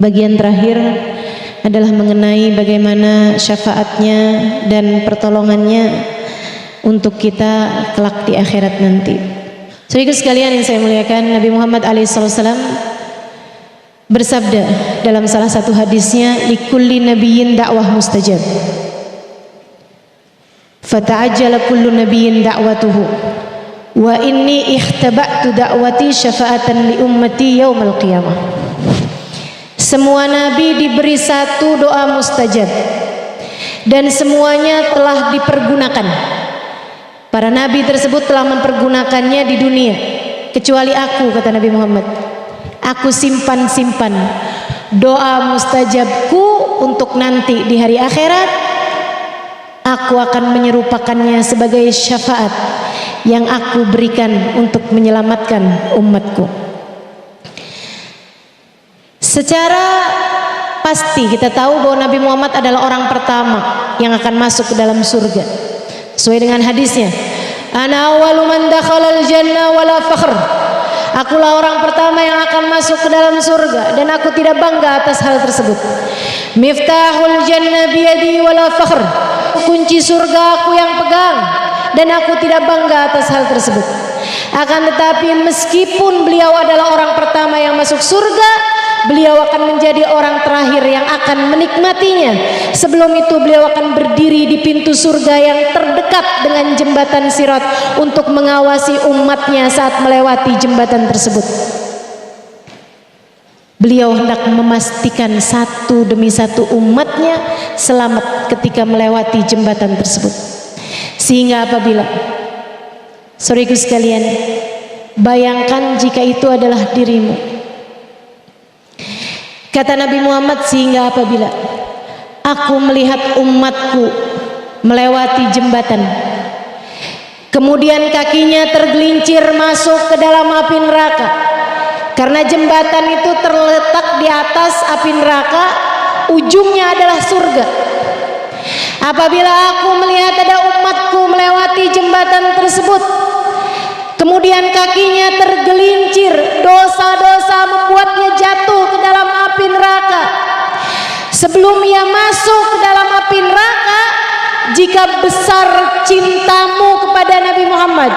Bagian terakhir adalah mengenai bagaimana syafaatnya dan pertolongannya untuk kita kelak di akhirat nanti. Saudara sekalian yang saya muliakan, Nabi Muhammad SAW bersabda dalam salah satu hadisnya, likulli nabiyyin da'wah mustajab, fata'ajjala kullu nabiyyin da'watuhu, wa inni ikhtaba'tu da'wati syafa'atan li ummati yaumal qiyamah. Semua nabi diberi satu doa mustajab dan semuanya telah dipergunakan. Para nabi tersebut telah mempergunakannya di dunia, kecuali aku, kata Nabi Muhammad. Aku simpan doa mustajabku untuk nanti di hari akhirat. Aku akan menyerupakannya sebagai syafaat yang aku berikan untuk menyelamatkan umatku. Secara pasti kita tahu bahwa Nabi Muhammad adalah orang pertama yang akan masuk ke dalam surga. Sesuai dengan hadisnya, ana awwalu man dakhalal jannah wala fakhr. Akulah orang pertama yang akan masuk ke dalam surga dan aku tidak bangga atas hal tersebut. Miftahul jannah biyadi wala fakhr. Kunci surga aku yang pegang dan aku tidak bangga atas hal tersebut. Akan tetapi meskipun beliau adalah orang pertama yang masuk surga, beliau akan menjadi orang terakhir yang akan menikmatinya. Sebelum itu beliau akan berdiri di pintu surga yang terdekat dengan jembatan Sirat untuk mengawasi umatnya saat melewati jembatan tersebut. Beliau hendak memastikan satu demi satu umatnya selamat ketika melewati jembatan tersebut. Sehingga apabila, saudaraku sekalian, bayangkan jika itu adalah dirimu. Kata Nabi Muhammad, sehingga apabila aku melihat umatku melewati jembatan, kemudian kakinya tergelincir masuk ke dalam api neraka, karena jembatan itu terletak di atas api neraka, ujungnya adalah surga. Apabila aku melihat ada umatku melewati jembatan tersebut, kemudian kakinya tergelincir, dosa-dosa membuatnya jatuh ke dalam api neraka. Sebelum ia masuk ke dalam api neraka, jika besar cintamu kepada Nabi Muhammad,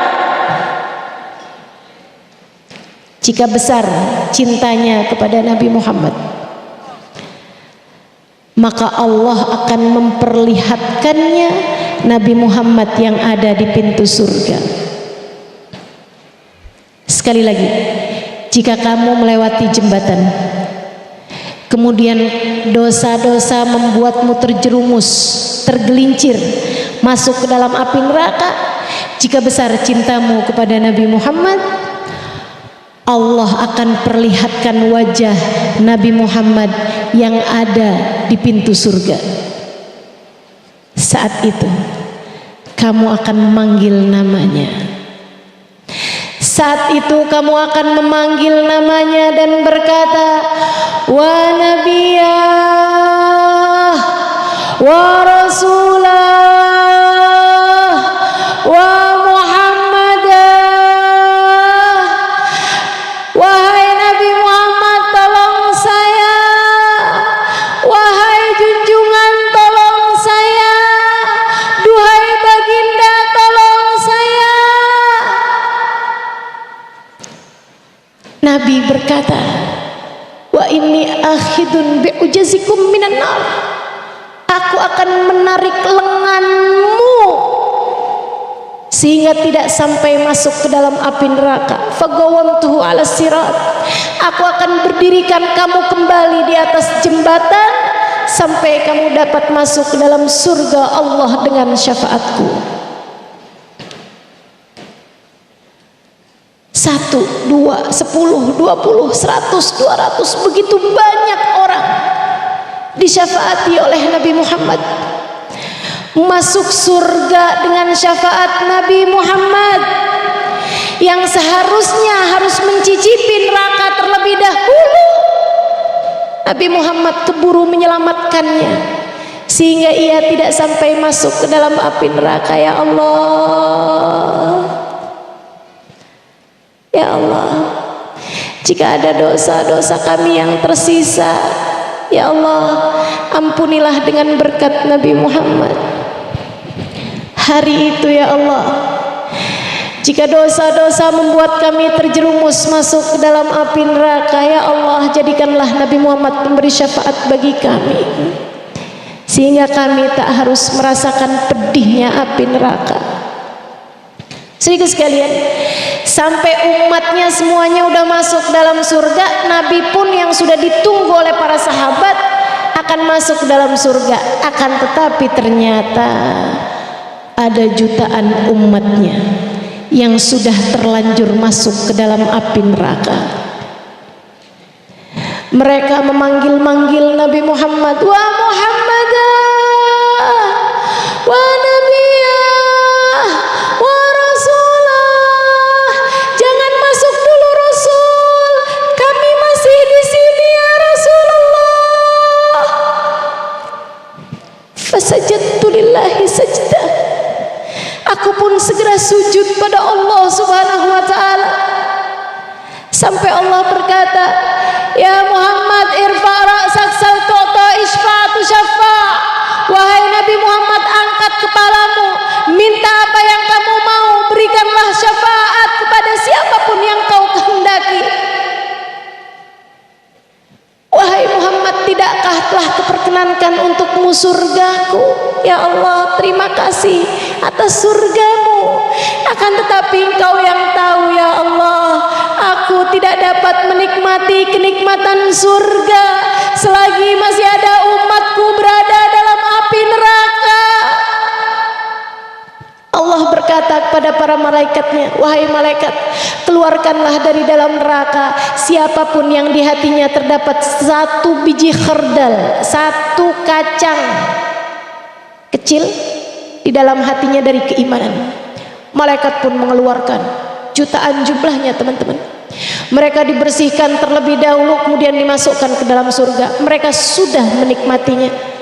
jika besar cintanya kepada Nabi Muhammad, maka Allah akan memperlihatkannya Nabi Muhammad yang ada di pintu surga. Sekali lagi, jika kamu melewati jembatan, kemudian dosa-dosa membuatmu terjerumus, tergelincir, masuk ke dalam api neraka, jika besar cintamu kepada Nabi Muhammad, Allah akan perlihatkan wajah Nabi Muhammad yang ada di pintu surga. Saat itu kamu akan memanggil namanya. Saat itu kamu akan memanggil namanya dan berkata, wa nabiyah, wa rasulah, wa muhammadah. Wahai Nabi Muhammad, tolong saya. Wahai junjungan, tolong saya. Duhai baginda, tolong saya. Nabi berkata, wa inni akhidun bi'ujazikum minan nar. Aku akan menarik lenganmu sehingga tidak sampai masuk ke dalam api neraka. Fagawamtuhu ala sirat. Aku akan berdirikan kamu kembali di atas jembatan sampai kamu dapat masuk ke dalam surga Allah dengan syafaatku. 1, 2, 10, 20, 100, 200, begitu banyak orang disyafaati oleh Nabi Muhammad. Masuk surga dengan syafaat Nabi Muhammad yang seharusnya harus mencicipi neraka terlebih dahulu. Nabi Muhammad keburu menyelamatkannya sehingga ia tidak sampai masuk ke dalam api neraka. Ya Allah, ya Allah, jika ada dosa-dosa kami yang tersisa, Ya Allah, ampunilah dengan berkat Nabi Muhammad. Hari itu ya Allah, jika dosa-dosa membuat kami terjerumus masuk ke dalam api neraka, ya Allah, jadikanlah Nabi Muhammad memberi syafaat bagi kami, sehingga kami tak harus merasakan pedihnya api neraka. Saudaraku sekalian, sampai umatnya semuanya udah masuk dalam surga, Nabi pun yang sudah ditunggu oleh para sahabat akan masuk dalam surga. Akan tetapi ternyata ada jutaan umatnya yang sudah terlanjur masuk ke dalam api neraka. Mereka memanggil-manggil Nabi Muhammad, "Wa Muhammadah, wa Nabiyah, wa Rasulah. Jangan masuk dulu Rasul, kami masih di sini ya Rasulullah." Fasajadtu lillahi sajdah. Aku pun segera sujud pada Allah Subhanahu wa ta'ala, sampai Allah berkata, "Ya Muhammad, irfa' ra'sak sal tu'ta isfa'atu syafa'." Wahai Nabi Muhammad, angkat kepalamu, minta apa yang kamu mau, berikanlah syafaat kepada siapapun yang kau kehendaki. Wahai Muhammad, tidakkah telah kuperkenankan untukmu surgaku? Ya Allah, terima kasih atas surgamu. Akan tetapi Engkau yang tahu ya Allah, aku tidak dapat menikmati kenikmatan surga selagi masih ada umatku berada dalam api neraka. Allah berkata kepada para malaikatnya, "Wahai malaikat, keluarkanlah dari dalam neraka siapapun yang di hatinya terdapat satu biji khardal, satu kacang kecil di dalam hatinya dari keimanan." Malaikat pun mengeluarkan jutaan jumlahnya, teman-teman. Mereka dibersihkan terlebih dahulu, kemudian dimasukkan ke dalam surga. Mereka sudah menikmatinya.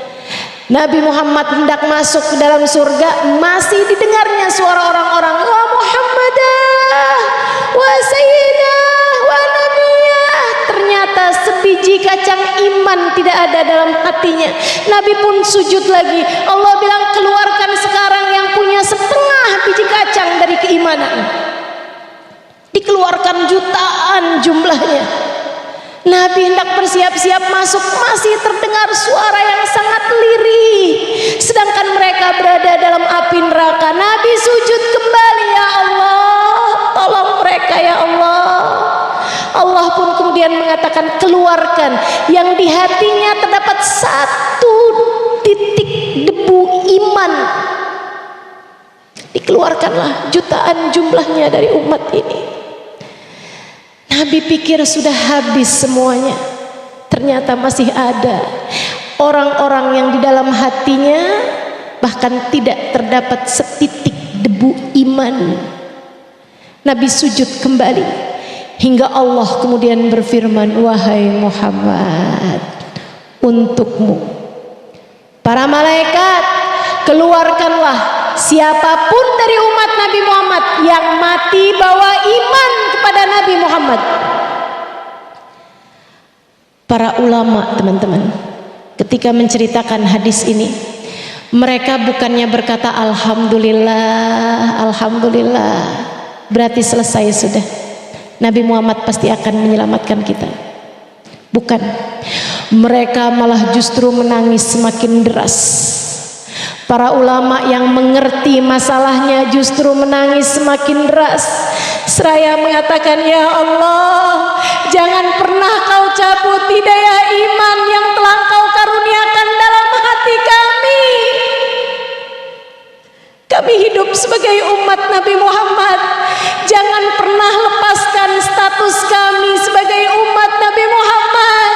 Nabi Muhammad hendak masuk ke dalam surga, masih didengarnya suara orang-orang, "Wa Muhammadah, wa Sayyidah, wa Nabiyah." Ternyata sebiji kacang iman tidak ada dalam hatinya. Nabi pun sujud lagi. Allah bilang, "Keluarkan sekarang yang punya setengah biji kacang dari keimanan." Dikeluarkan jutaan jumlahnya. Nabi hendak bersiap-siap masuk, masih terdengar suara yang sangat lirih, sedangkan mereka berada dalam api neraka. Nabi sujud kembali, "Ya Allah, tolong mereka ya Allah." Allah pun kemudian mengatakan, "Keluarkan yang di hatinya terdapat satu titik debu iman." Dikeluarkanlah jutaan jumlahnya dari umat ini. Nabi pikir sudah habis semuanya, ternyata masih ada orang-orang yang di dalam hatinya bahkan tidak terdapat setitik debu iman. Nabi sujud kembali hingga Allah kemudian berfirman, "Wahai Muhammad, untukmu para malaikat, keluarkanlah siapapun dari umat Nabi Muhammad yang mati bawa iman kepada Nabi Muhammad." Para ulama, teman-teman, ketika menceritakan hadis ini, mereka bukannya berkata alhamdulillah, alhamdulillah, berarti selesai sudah, Nabi Muhammad pasti akan menyelamatkan kita. Bukan, mereka malah justru menangis semakin deras. Para ulama yang mengerti masalahnya justru menangis semakin deras, seraya mengatakan, "Ya Allah, jangan pernah kau cabut hidayah iman yang telah kau karuniakan dalam hati kami. Kami hidup sebagai umat Nabi Muhammad, jangan pernah lepaskan status kami sebagai umat Nabi Muhammad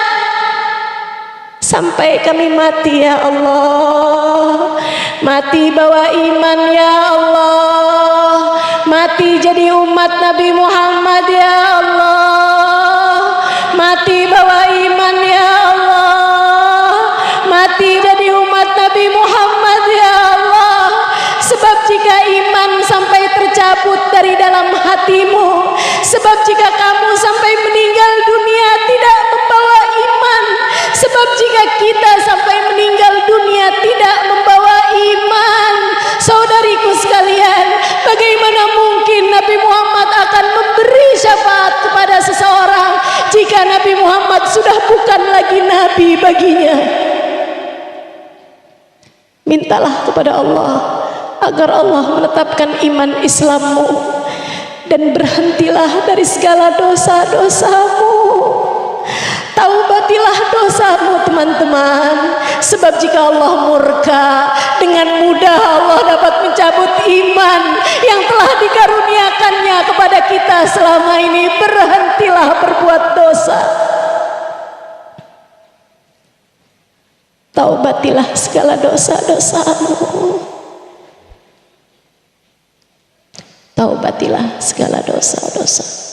sampai kami mati ya Allah. Mati bawa iman ya Allah, mati jadi umat Nabi Muhammad ya Allah, mati bawa iman ya Allah, mati jadi umat Nabi Muhammad ya Allah. Sebab jika iman sampai tercabut dari dalam hatimu, sebab jika kamu sampai meninggal dunia tidak membawa iman, sebab Sebab jika kita sampai meninggal dunia tidak membawa iman, saudariku sekalian, bagaimana mungkin Nabi Muhammad akan memberi syafaat kepada seseorang jika Nabi Muhammad sudah bukan lagi nabi baginya? Mintalah kepada Allah agar Allah menetapkan iman Islammu, dan berhentilah dari segala dosa-dosamu. Taubatilah dosamu teman-teman, sebab jika Allah murka, dengan mudah Allah dapat mencabut iman yang telah dikaruniakannya kepada kita selama ini. Berhentilah berbuat dosa, taubatilah segala dosa-dosamu, taubatilah segala dosa-dosa.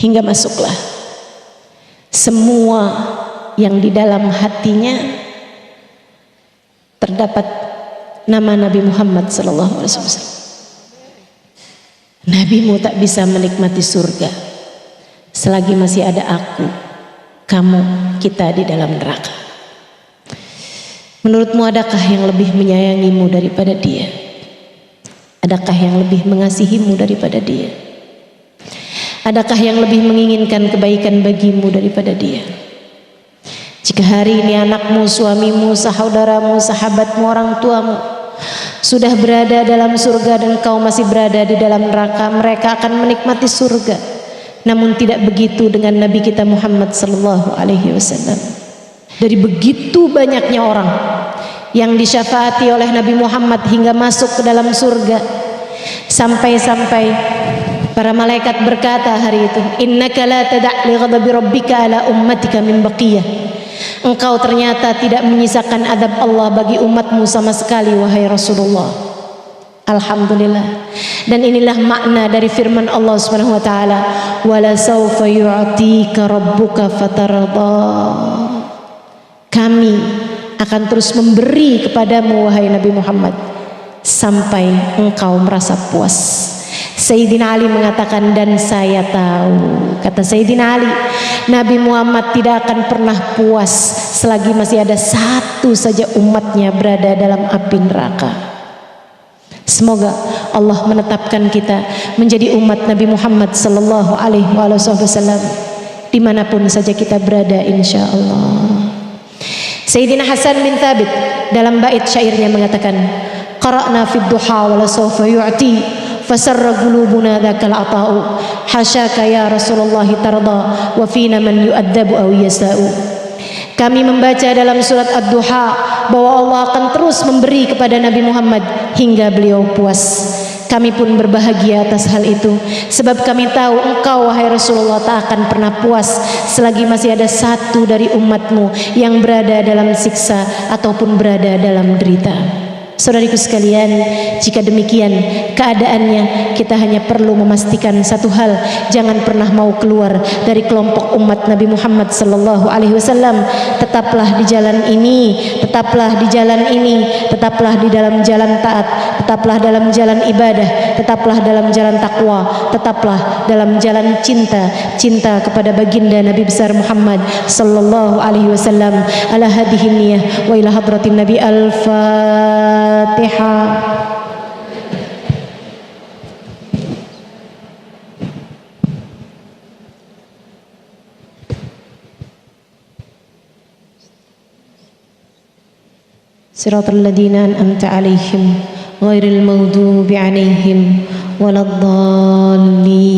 Hingga masuklah semua yang di dalam hatinya terdapat nama Nabi Muhammad sallallahu alaihi wasallam. Nabimu tak bisa menikmati surga selagi masih ada aku, kamu, kita di dalam neraka. Menurutmu adakah yang lebih menyayangimu daripada dia? Adakah yang lebih mengasihimu daripada dia? Adakah yang lebih menginginkan kebaikan bagimu daripada dia? Jika hari ini anakmu, suamimu, saudaramu, sahabatmu, orang tuamu sudah berada dalam surga dan kau masih berada di dalam neraka, mereka akan menikmati surga. Namun tidak begitu dengan Nabi kita Muhammad sallallahu alaihi wasallam. Dari begitu banyaknya orang yang disyafaati oleh Nabi Muhammad hingga masuk ke dalam surga, sampai-sampai para malaikat berkata hari itu, innaka la tada' li ghadabi rabbika ala ummatika min baqiyah. Engkau ternyata tidak menyisakan adab Allah bagi umatmu sama sekali, wahai Rasulullah. Alhamdulillah. Dan inilah makna dari firman Allah Subhanahu wa taala, wala sawfa yu'tika rabbuka fatarda. Kami akan terus memberi kepadamu wahai Nabi Muhammad sampai engkau merasa puas. Sayyidina Ali mengatakan, dan saya tahu, kata Sayyidina Ali, Nabi Muhammad tidak akan pernah puas selagi masih ada satu saja umatnya berada dalam api neraka. Semoga Allah menetapkan kita menjadi umat Nabi Muhammad sallallahu alaihi wasallam dimanapun saja kita berada, insya Allah. Sayyidina Hasan bin Thabit dalam bait syairnya mengatakan, qara'na fid duha wala sawfa yu'ti fasarra qulubuna dzakal ata'u hasyaka ya Rasulullah tarda wa fina man yu'adzabu aw yasa'u. Kami membaca dalam surat Ad-Duha bahwa Allah akan terus memberi kepada Nabi Muhammad hingga beliau puas. Kami pun berbahagia atas hal itu, sebab kami tahu engkau wahai Rasulullah tak akan pernah puas selagi masih ada satu dari umatmu yang berada dalam siksa ataupun berada dalam derita. Saudariku sekalian, jika demikian keadaannya, kita hanya perlu memastikan satu hal, jangan pernah mau keluar dari kelompok umat Nabi Muhammad sallallahu alaihi wasallam. Tetaplah di jalan ini, tetaplah di jalan ini, tetaplah di dalam jalan taat, tetaplah dalam jalan ibadah, tetaplah dalam jalan takwa, tetaplah dalam jalan cinta, cinta kepada baginda Nabi besar Muhammad sallallahu alaihi wasallam. Ala hadhihi niyyah wa ila hadratin Nabi al-Fatihah. Siratal ladzina an'amta 'alaihim ghairil maghdubi 'alaihim waladdallin.